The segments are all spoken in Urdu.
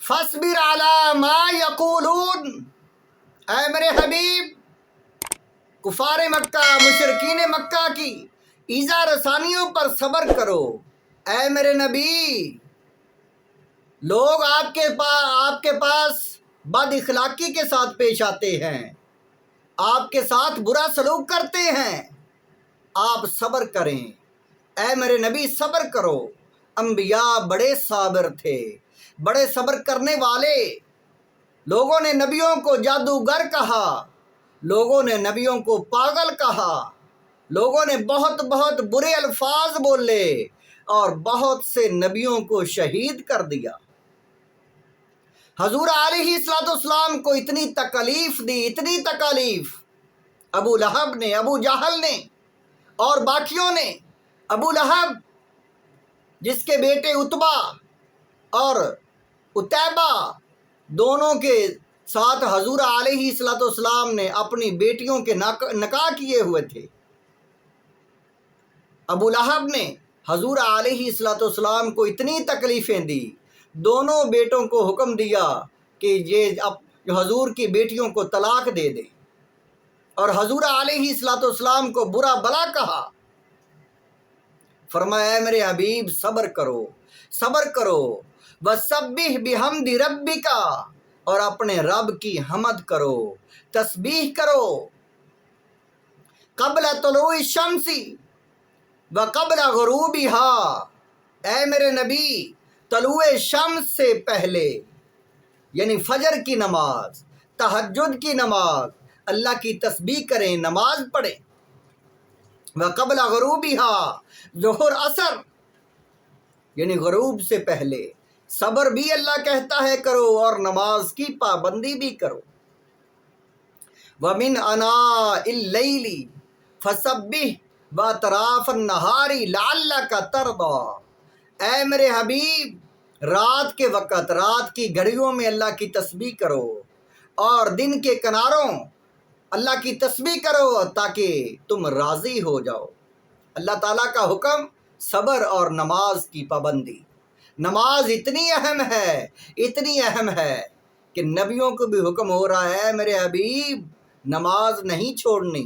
فاصبر علی ما یقولون، اے میرے حبیب کفار مکہ مشرکین مکہ کی ایذا رسانیوں پر صبر کرو۔ اے میرے نبی لوگ آپ کے پاس بد اخلاقی کے ساتھ پیش آتے ہیں، آپ کے ساتھ برا سلوک کرتے ہیں، آپ صبر کریں۔ اے میرے نبی صبر کرو۔ انبیاء بڑے صابر تھے، بڑے صبر کرنے والے۔ لوگوں نے نبیوں کو جادوگر کہا، لوگوں نے نبیوں کو پاگل کہا، لوگوں نے بہت بہت برے الفاظ بولے اور بہت سے نبیوں کو شہید کر دیا۔ حضور علیہ السلام کو اتنی تکلیف دی، اتنی تکلیف ابو لہب نے، ابو جہل نے اور باقیوں نے۔ ابو لہب جس کے بیٹے عتبہ اور عتیبہ دونوں کے ساتھ حضور علیہ السلام نے اپنی بیٹیوں کے نکاح کیے ہوئے تھے، ابو لہب نے حضور علیہ السلام کو اتنی تکلیفیں دی، دونوں بیٹوں کو حکم دیا کہ یہ حضور کی بیٹیوں کو طلاق دے دیں، اور حضور علیہ السلام کو برا بلا کہا۔ فرمایا اے میرے حبیب صبر کرو، صبر کرو، وسبح بحمد ربک، اور اپنے رب کی حمد کرو، تسبیح کرو۔ قبل طلوع الشمس و قبل غروبها، اے میرے نبی طلوع شمس سے پہلے یعنی فجر کی نماز، تہجد کی نماز، اللہ کی تسبیح کریں، نماز پڑھیں۔ وقبل غروبها، ظہر عصر یعنی غروب سے پہلے صبر بھی اللہ کہتا ہے کرو اور نماز کی پابندی بھی کرو۔ وَمِنْ أَنَاءِ اللَّيْلِ فَسَبِّحْ وَأَطْرَافَ النَّهَارِ لَعَلَّكَ تَرْضَىٰ، اے میرے حبیب رات کے وقت، رات کی گھڑیوں میں اللہ کی تسبیح کرو اور دن کے کناروں اللہ کی تسبیح کرو تاکہ تم راضی ہو جاؤ۔ اللہ تعالیٰ کا حکم صبر اور نماز کی پابندی۔ نماز اتنی اہم ہے، اتنی اہم ہے کہ نبیوں کو بھی حکم ہو رہا ہے میرے حبیب نماز نہیں چھوڑنی،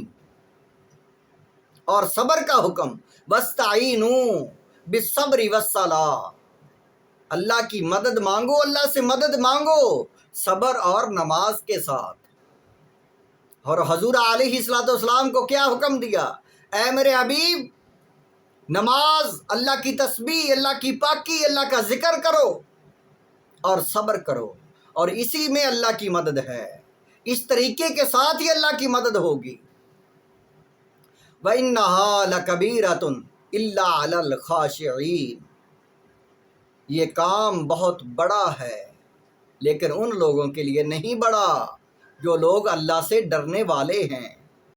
اور صبر کا حکم وَاسْتَعِینُوا بِالصَّبْرِ وَالصَّلَاةِ، اللہ کی مدد مانگو، اللہ سے مدد مانگو صبر اور نماز کے ساتھ۔ اور حضور علیہ السلام کو کیا حکم دیا؟ اے میرے حبیب نماز، اللہ کی تسبیح، اللہ کی پاکی، اللہ کا ذکر کرو اور صبر کرو، اور اسی میں اللہ کی مدد ہے، اس طریقے کے ساتھ ہی اللہ کی مدد ہوگی۔ وَإِنَّهَا لَكَبِيرَةٌ إِلَّا عَلَى الْخَاشِعِينَ، یہ کام بہت بڑا ہے لیکن ان لوگوں کے لیے نہیں بڑا جو لوگ اللہ سے ڈرنے والے ہیں۔